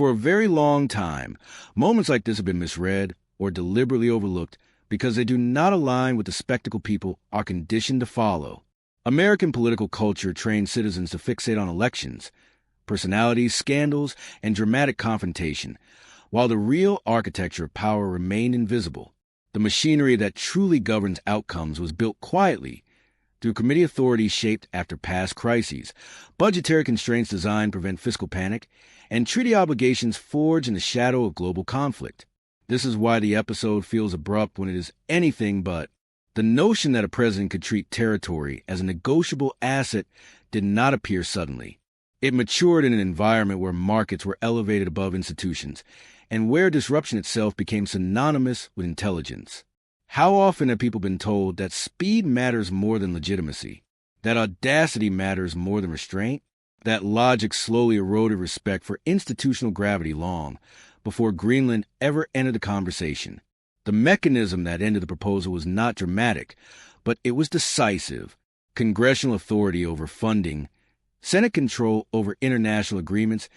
For a very long time, moments like this have been misread or deliberately overlooked because they do not align with the spectacle people are conditioned to follow. American political culture trains citizens to fixate on elections, personalities, scandals, and dramatic confrontation, while the real architecture of power remained invisible. The machinery that truly governs outcomes was built quietly through committee authorities shaped after past crises, budgetary constraints designed to prevent fiscal panic, and treaty obligations forged in the shadow of global conflict. This is why the episode feels abrupt when it is anything but. The notion that a president could treat territory as a negotiable asset did not appear suddenly. It matured in an environment where markets were elevated above institutions, and where disruption itself became synonymous with intelligence. How often have people been told that speed matters more than legitimacy, that audacity matters more than restraint, that logic slowly eroded respect for institutional gravity long before Greenland ever entered the conversation? The mechanism that ended the proposal was not dramatic, but it was decisive. Congressional authority over funding, Senate control over international agreements,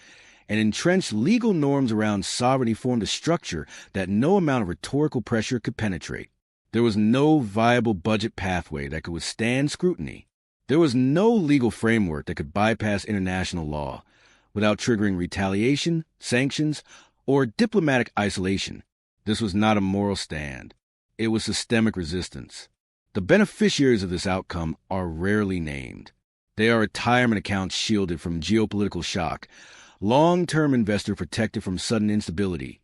and entrenched legal norms around sovereignty formed a structure that no amount of rhetorical pressure could penetrate. There was no viable budget pathway that could withstand scrutiny. There was no legal framework that could bypass international law without triggering retaliation, sanctions, or diplomatic isolation. This was not a moral stand. It was systemic resistance. The beneficiaries of this outcome are rarely named. They are retirement accounts shielded from geopolitical shock, long-term investor protected from sudden instability.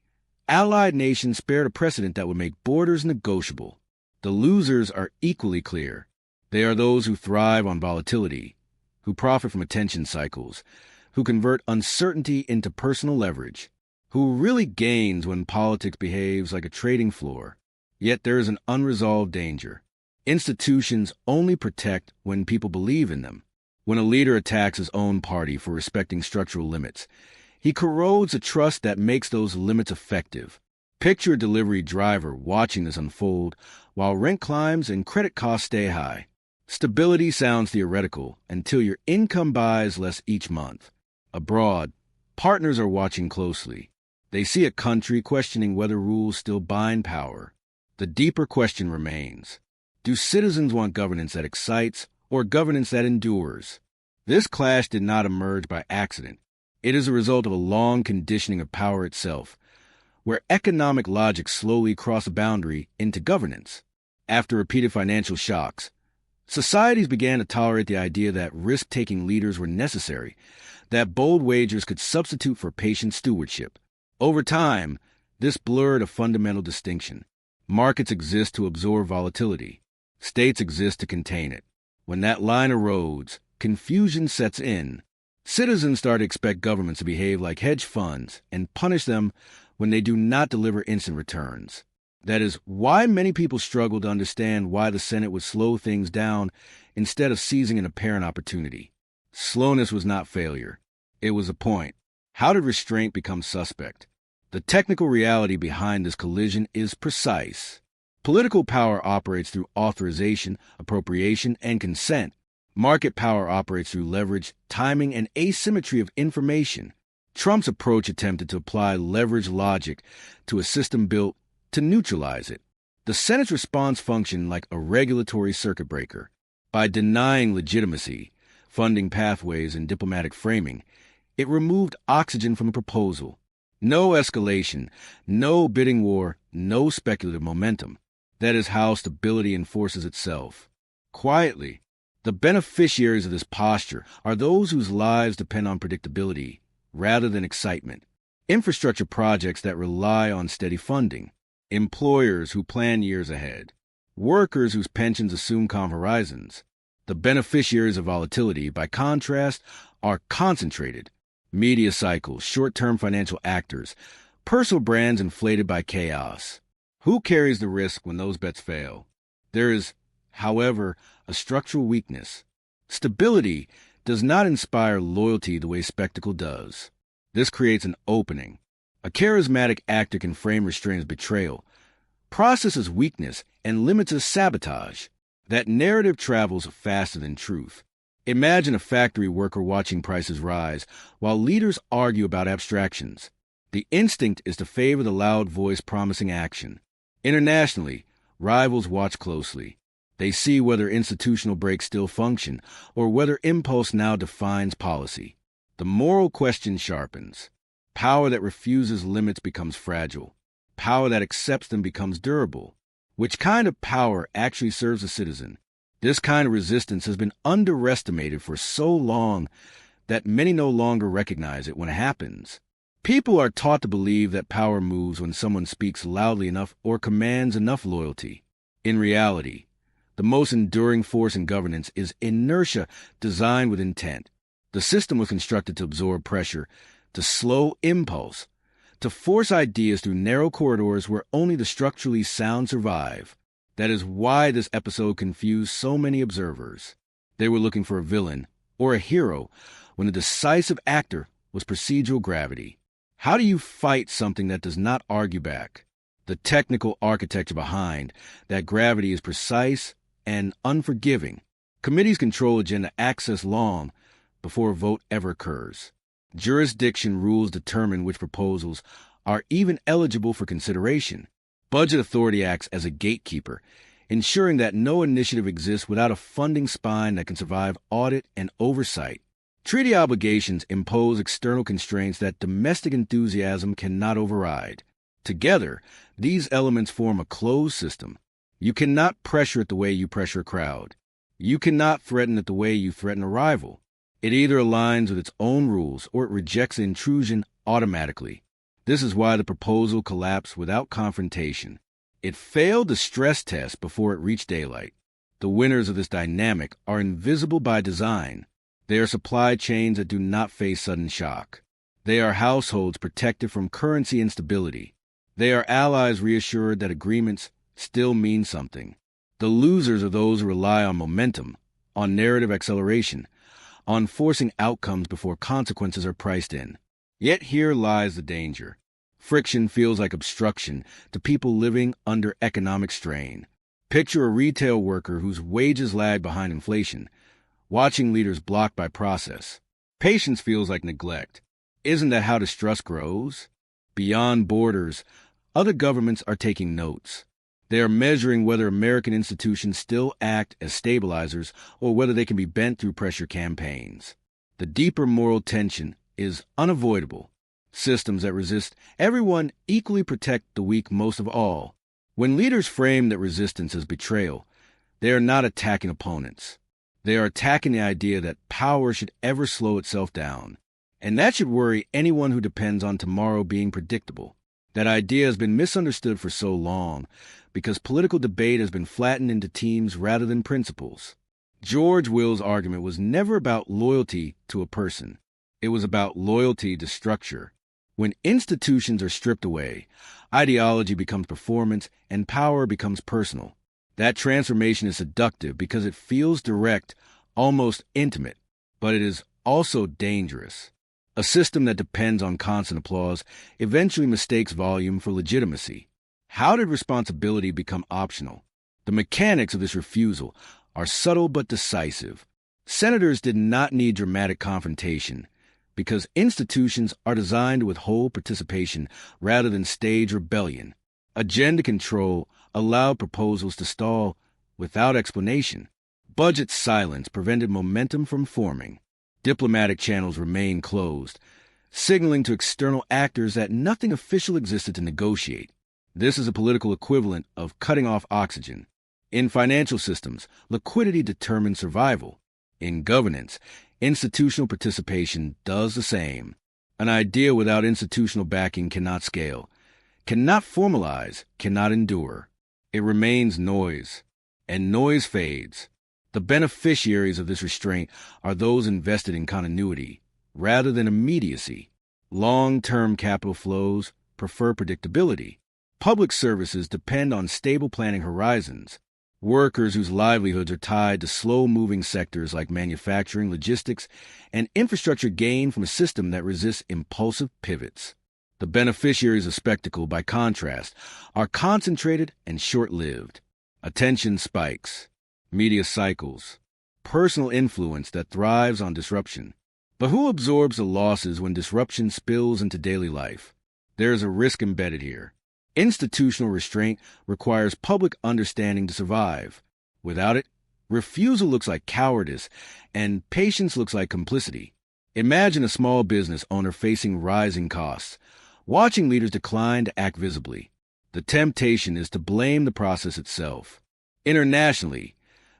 Allied nations spared a precedent that would make borders negotiable. The losers are equally clear. They are those who thrive on volatility, who profit from attention cycles, who convert uncertainty into personal leverage, who really gains when politics behaves like a trading floor. Yet there is an unresolved danger. Institutions only protect when people believe in them. When a leader attacks his own party for respecting structural limits, he corrodes the trust that makes those limits effective. Picture a delivery driver watching this unfold while rent climbs and credit costs stay high. Stability sounds theoretical until your income buys less each month. Abroad, partners are watching closely. They see a country questioning whether rules still bind power. The deeper question remains: do citizens want governance that excites or governance that endures? This clash did not emerge by accident. It is a result of a long conditioning of power itself, where economic logic slowly crossed a boundary into governance. After repeated financial shocks, societies began to tolerate the idea that risk-taking leaders were necessary, that bold wagers could substitute for patient stewardship. Over time, this blurred a fundamental distinction. Markets exist to absorb volatility. States exist to contain it. When that line erodes, confusion sets in. Citizens start to expect governments to behave like hedge funds and punish them when they do not deliver instant returns. That is why many people struggle to understand why the Senate would slow things down instead of seizing an apparent opportunity. Slowness was not failure. It was a point. How did restraint become suspect? The technical reality behind this collision is precise. Political power operates through authorization, appropriation, and consent. Market power operates through leverage, timing, and asymmetry of information. Trump's approach attempted to apply leverage logic to a system built to neutralize it. The Senate's response functioned like a regulatory circuit breaker. By denying legitimacy, funding pathways, and diplomatic framing, it removed oxygen from the proposal. No escalation, no bidding war, no speculative momentum. That is how stability enforces itself. Quietly, the beneficiaries of this posture are those whose lives depend on predictability rather than excitement. Infrastructure projects that rely on steady funding. Employers who plan years ahead. Workers whose pensions assume calm horizons. The beneficiaries of volatility, by contrast, are concentrated. Media cycles, short-term financial actors, personal brands inflated by chaos. Who carries the risk when those bets fail? There is, however, a structural weakness. Stability does not inspire loyalty the way spectacle does. This creates an opening. A charismatic actor can frame restraint as betrayal, processes weakness, and limits as sabotage. That narrative travels faster than truth. Imagine a factory worker watching prices rise while leaders argue about abstractions. The instinct is to favor the loud voice promising action. Internationally, rivals watch closely. They see whether institutional breaks still function or whether impulse now defines policy. The moral question sharpens. Power that refuses limits becomes fragile. Power that accepts them becomes durable. Which kind of power actually serves a citizen? This kind of resistance has been underestimated for so long that many no longer recognize it when it happens. People are taught to believe that power moves when someone speaks loudly enough or commands enough loyalty. In reality, the most enduring force in governance is inertia designed with intent. The system was constructed to absorb pressure, to slow impulse, to force ideas through narrow corridors where only the structurally sound survive. That is why this episode confused so many observers. They were looking for a villain or a hero when the decisive actor was procedural gravity. How do you fight something that does not argue back? The technical architecture behind that gravity is precise and unforgiving. Committees control agenda access long before a vote ever occurs. Jurisdiction rules determine which proposals are even eligible for consideration. Budget authority acts as a gatekeeper, ensuring that no initiative exists without a funding spine that can survive audit and oversight. Treaty obligations impose external constraints that domestic enthusiasm cannot override. Together, these elements form a closed system. You cannot pressure it the way you pressure a crowd. You cannot threaten it the way you threaten a rival. It either aligns with its own rules or it rejects intrusion automatically. This is why the proposal collapsed without confrontation. It failed the stress test before it reached daylight. The winners of this dynamic are invisible by design. They are supply chains that do not face sudden shock. They are households protected from currency instability. They are allies reassured that agreements still mean something. The losers are those who rely on momentum, on narrative acceleration, on forcing outcomes before consequences are priced in. Yet here lies the danger. Friction feels like obstruction to people living under economic strain. Picture a retail worker whose wages lag behind inflation, watching leaders blocked by process. Patience feels like neglect. Isn't that how distrust grows? Beyond borders, other governments are taking notes. They are measuring whether American institutions still act as stabilizers or whether they can be bent through pressure campaigns. The deeper moral tension is unavoidable. Systems that resist everyone equally protect the weak most of all. When leaders frame that resistance as betrayal, they are not attacking opponents. They are attacking the idea that power should ever slow itself down. And that should worry anyone who depends on tomorrow being predictable. That idea has been misunderstood for so long because political debate has been flattened into teams rather than principles. George Will's argument was never about loyalty to a person. It was about loyalty to structure. When institutions are stripped away, ideology becomes performance and power becomes personal. That transformation is seductive because it feels direct, almost intimate, but it is also dangerous. A system that depends on constant applause eventually mistakes volume for legitimacy. How did responsibility become optional? The mechanics of this refusal are subtle but decisive. Senators did not need dramatic confrontation because institutions are designed to withhold participation rather than stage rebellion. Agenda control allowed proposals to stall without explanation. Budget silence prevented momentum from forming. Diplomatic channels remained closed, signaling to external actors that nothing official existed to negotiate. This is a political equivalent of cutting off oxygen. In financial systems, liquidity determines survival. In governance, institutional participation does the same. An idea without institutional backing cannot scale, cannot formalize, cannot endure. It remains noise, and noise fades. The beneficiaries of this restraint are those invested in continuity rather than immediacy. Long-term capital flows prefer predictability. Public services depend on stable planning horizons. Workers whose livelihoods are tied to slow-moving sectors like manufacturing, logistics, and infrastructure gain from a system that resists impulsive pivots. The beneficiaries of spectacle, by contrast, are concentrated and short-lived. Attention spikes. Media cycles, personal influence that thrives on disruption. But who absorbs the losses when disruption spills into daily life? There is a risk embedded here. Institutional restraint requires public understanding to survive. Without it, refusal looks like cowardice, and patience looks like complicity. Imagine a small business owner facing rising costs, watching leaders decline to act visibly. The temptation is to blame the process itself. Internationally,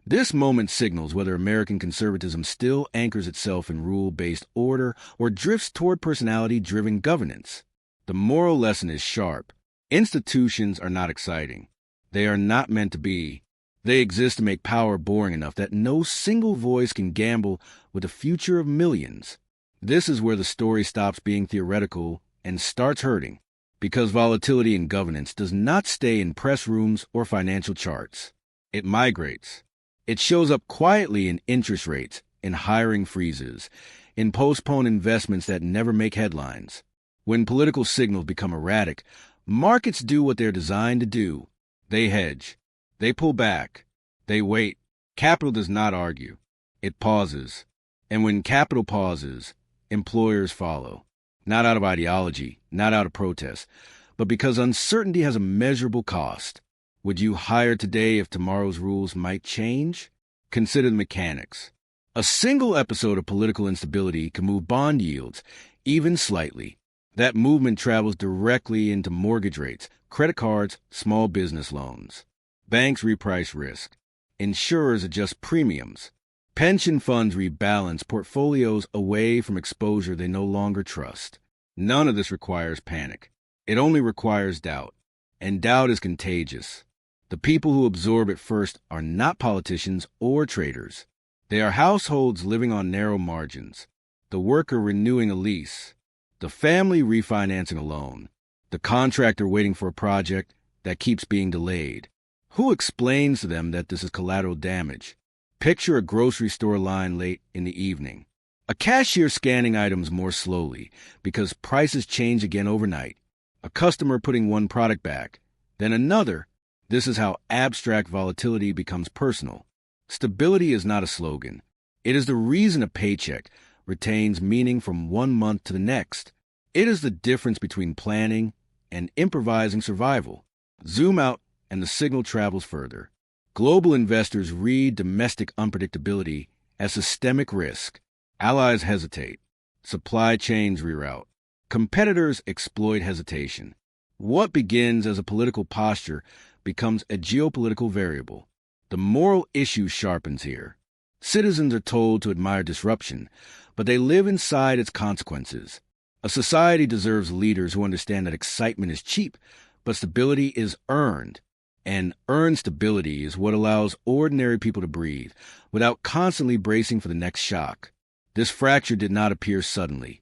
this moment signals whether American conservatism still anchors itself in rule-based order or drifts toward personality-driven governance. The moral lesson is sharp. Institutions are not exciting. They are not meant to be. They exist to make power boring enough that no single voice can gamble with the future of millions. This is where the story stops being theoretical and starts hurting, because volatility in governance does not stay in press rooms or financial charts. It migrates. It shows up quietly in interest rates, in hiring freezes, in postponed investments that never make headlines. When political signals become erratic, markets do what they're designed to do. They hedge. They pull back. They wait. Capital does not argue. It pauses. And when capital pauses, employers follow. Not out of ideology, not out of protest, but because uncertainty has a measurable cost. Would you hire today if tomorrow's rules might change? Consider the mechanics. A single episode of political instability can move bond yields, even slightly. That movement travels directly into mortgage rates, credit cards, small business loans. Banks reprice risk. Insurers adjust premiums. Pension funds rebalance portfolios away from exposure they no longer trust. None of this requires panic. It only requires doubt. And doubt is contagious. The people who absorb it first are not politicians or traders. They are households living on narrow margins. The worker renewing a lease. The family refinancing a loan. The contractor waiting for a project that keeps being delayed. Who explains to them that this is collateral damage? Picture a grocery store line late in the evening. A cashier scanning items more slowly because prices change again overnight. A customer putting one product back, then another. This is how abstract volatility becomes personal. Stability is not a slogan. It is the reason a paycheck retains meaning from one month to the next. It is the difference between planning and improvising survival. Zoom out and the signal travels further. Global investors read domestic unpredictability as systemic risk. Allies hesitate. Supply chains reroute. Competitors exploit hesitation. What begins as a political posture becomes a geopolitical variable. The moral issue sharpens here. Citizens are told to admire disruption, but they live inside its consequences. A society deserves leaders who understand that excitement is cheap, but stability is earned. And earned stability is what allows ordinary people to breathe without constantly bracing for the next shock. This fracture did not appear suddenly,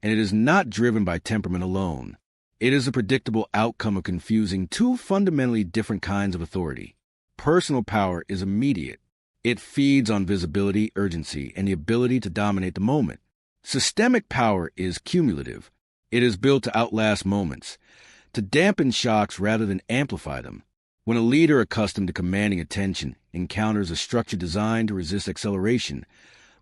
and it is not driven by temperament alone. It is a predictable outcome of confusing two fundamentally different kinds of authority. Personal power is immediate. It feeds on visibility, urgency, and the ability to dominate the moment. Systemic power is cumulative. It is built to outlast moments, to dampen shocks rather than amplify them. When a leader accustomed to commanding attention encounters a structure designed to resist acceleration,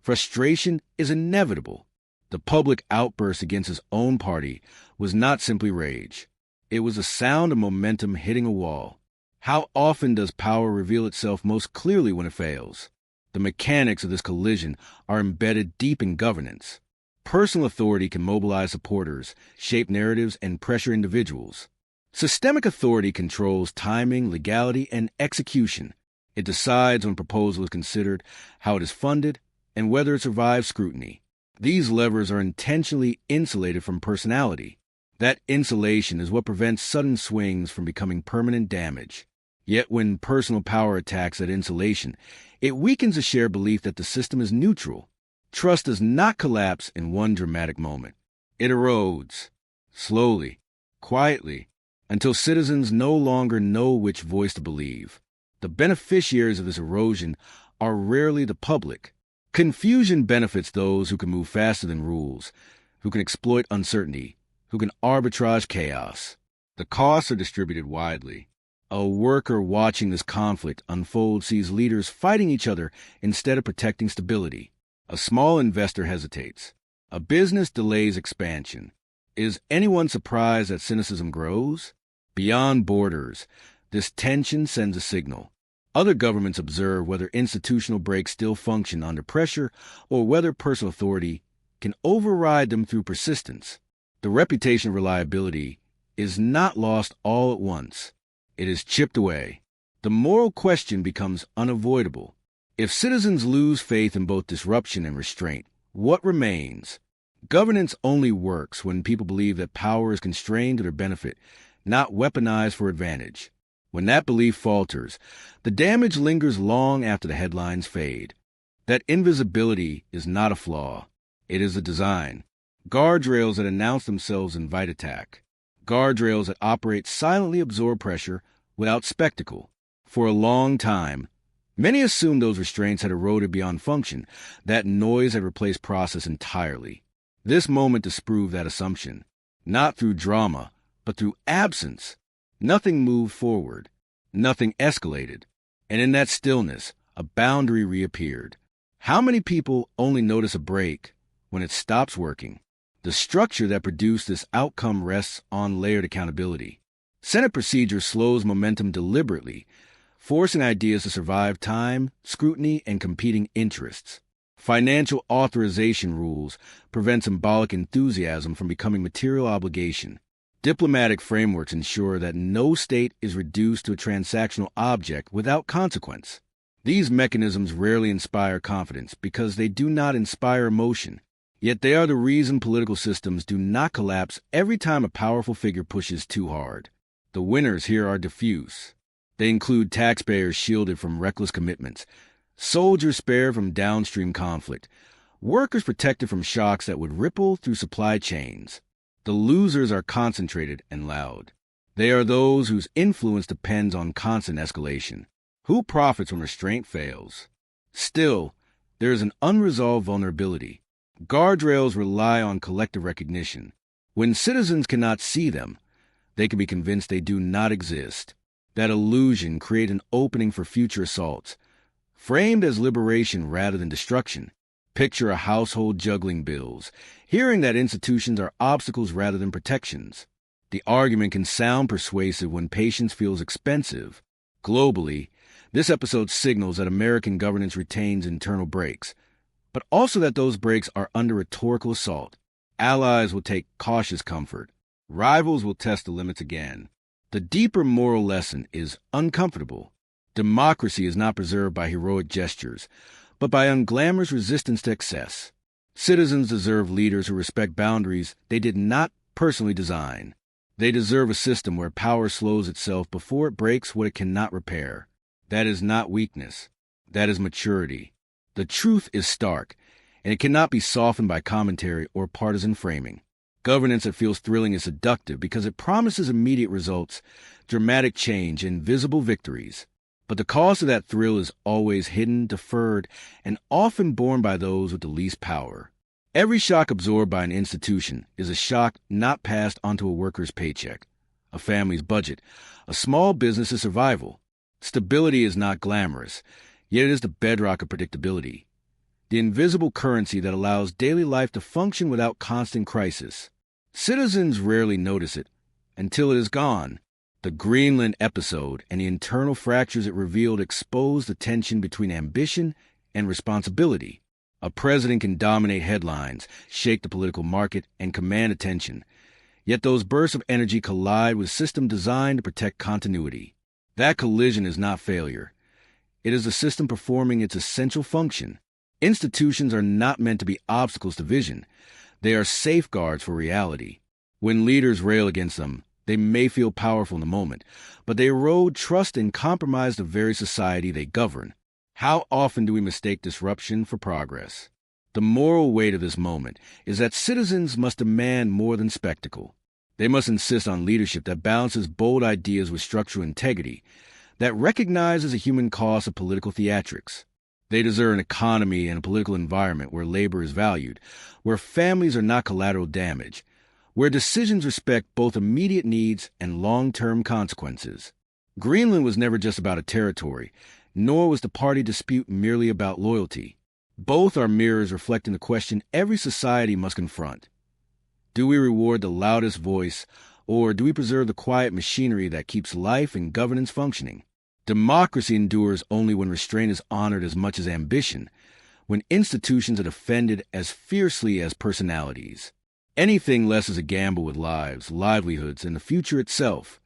frustration is inevitable. The public outburst against his own party was not simply rage. It was a sound of momentum hitting a wall. How often does power reveal itself most clearly when it fails? The mechanics of this collision are embedded deep in governance. Personal authority can mobilize supporters, shape narratives, and pressure individuals. Systemic authority controls timing, legality, and execution. It decides when a proposal is considered, how it is funded, and whether it survives scrutiny. These levers are intentionally insulated from personality. That insulation is what prevents sudden swings from becoming permanent damage. Yet when personal power attacks that insulation, it weakens a shared belief that the system is neutral. Trust does not collapse in one dramatic moment. It erodes, slowly, quietly, until citizens no longer know which voice to believe. The beneficiaries of this erosion are rarely the public. Confusion benefits those who can move faster than rules, who can exploit uncertainty, who can arbitrage chaos. The costs are distributed widely. A worker watching this conflict unfold sees leaders fighting each other instead of protecting stability. A small investor hesitates. A business delays expansion. Is anyone surprised that cynicism grows? Beyond borders, this tension sends a signal. Other governments observe whether institutional breaks still function under pressure or whether personal authority can override them through persistence. The reputation of reliability is not lost all at once. It is chipped away. The moral question becomes unavoidable. If citizens lose faith in both disruption and restraint, what remains? Governance only works when people believe that power is constrained to their benefit, not weaponized for advantage. When that belief falters, the damage lingers long after the headlines fade. That invisibility is not a flaw. It is a design. Guardrails that announce themselves invite attack. Guardrails that operate silently absorb pressure without spectacle. For a long time, many assumed those restraints had eroded beyond function, that noise had replaced process entirely. This moment disproved that assumption. Not through drama, but through absence. Nothing moved forward. Nothing escalated. And in that stillness, a boundary reappeared. How many people only notice a break when it stops working? The structure that produced this outcome rests on layered accountability. Senate procedure slows momentum deliberately, forcing ideas to survive time, scrutiny, and competing interests. Financial authorization rules prevent symbolic enthusiasm from becoming material obligation. Diplomatic frameworks ensure that no state is reduced to a transactional object without consequence. These mechanisms rarely inspire confidence because they do not inspire emotion. Yet they are the reason political systems do not collapse every time a powerful figure pushes too hard. The winners here are diffuse. They include taxpayers shielded from reckless commitments, soldiers spared from downstream conflict, workers protected from shocks that would ripple through supply chains. The losers are concentrated and loud. They are those whose influence depends on constant escalation. Who profits when restraint fails? Still, there is an unresolved vulnerability. Guardrails rely on collective recognition. When citizens cannot see them, they can be convinced they do not exist. That illusion creates an opening for future assaults, framed as liberation rather than destruction. Picture a household juggling bills, hearing that institutions are obstacles rather than protections. The argument can sound persuasive when patience feels expensive. Globally, this episode signals that American governance retains internal breaks, but also that those breaks are under rhetorical assault. Allies will take cautious comfort. Rivals will test the limits again. The deeper moral lesson is uncomfortable. Democracy is not preserved by heroic gestures, but by unglamorous resistance to excess. Citizens deserve leaders who respect boundaries they did not personally design. They deserve a system where power slows itself before it breaks what it cannot repair. That is not weakness. That is maturity. The truth is stark, and it cannot be softened by commentary or partisan framing. Governance that feels thrilling is seductive because it promises immediate results, dramatic change, and visible victories. But the cost of that thrill is always hidden, deferred, and often borne by those with the least power. Every shock absorbed by an institution is a shock not passed onto a worker's paycheck, a family's budget, a small business's survival. Stability is not glamorous, yet it is the bedrock of predictability, the invisible currency that allows daily life to function without constant crisis. Citizens rarely notice it until it is gone. The Greenland episode and the internal fractures it revealed exposed the tension between ambition and responsibility. A president can dominate headlines, shake the political market, and command attention. Yet those bursts of energy collide with systems designed to protect continuity. That collision is not failure. It is the system performing its essential function. Institutions are not meant to be obstacles to vision. They are safeguards for reality. When leaders rail against them, they may feel powerful in the moment, but they erode trust and compromise the very society they govern. How often do we mistake disruption for progress? The moral weight of this moment is that citizens must demand more than spectacle. They must insist on leadership that balances bold ideas with structural integrity, that recognizes the human cost of political theatrics. They deserve an economy and a political environment where labor is valued, where families are not collateral damage, where decisions respect both immediate needs and long-term consequences. Greenland was never just about a territory, nor was the party dispute merely about loyalty. Both are mirrors reflecting the question every society must confront. Do we reward the loudest voice, or do we preserve the quiet machinery that keeps life and governance functioning? Democracy endures only when restraint is honored as much as ambition, when institutions are defended as fiercely as personalities. Anything less is a gamble with lives, livelihoods, and the future itself.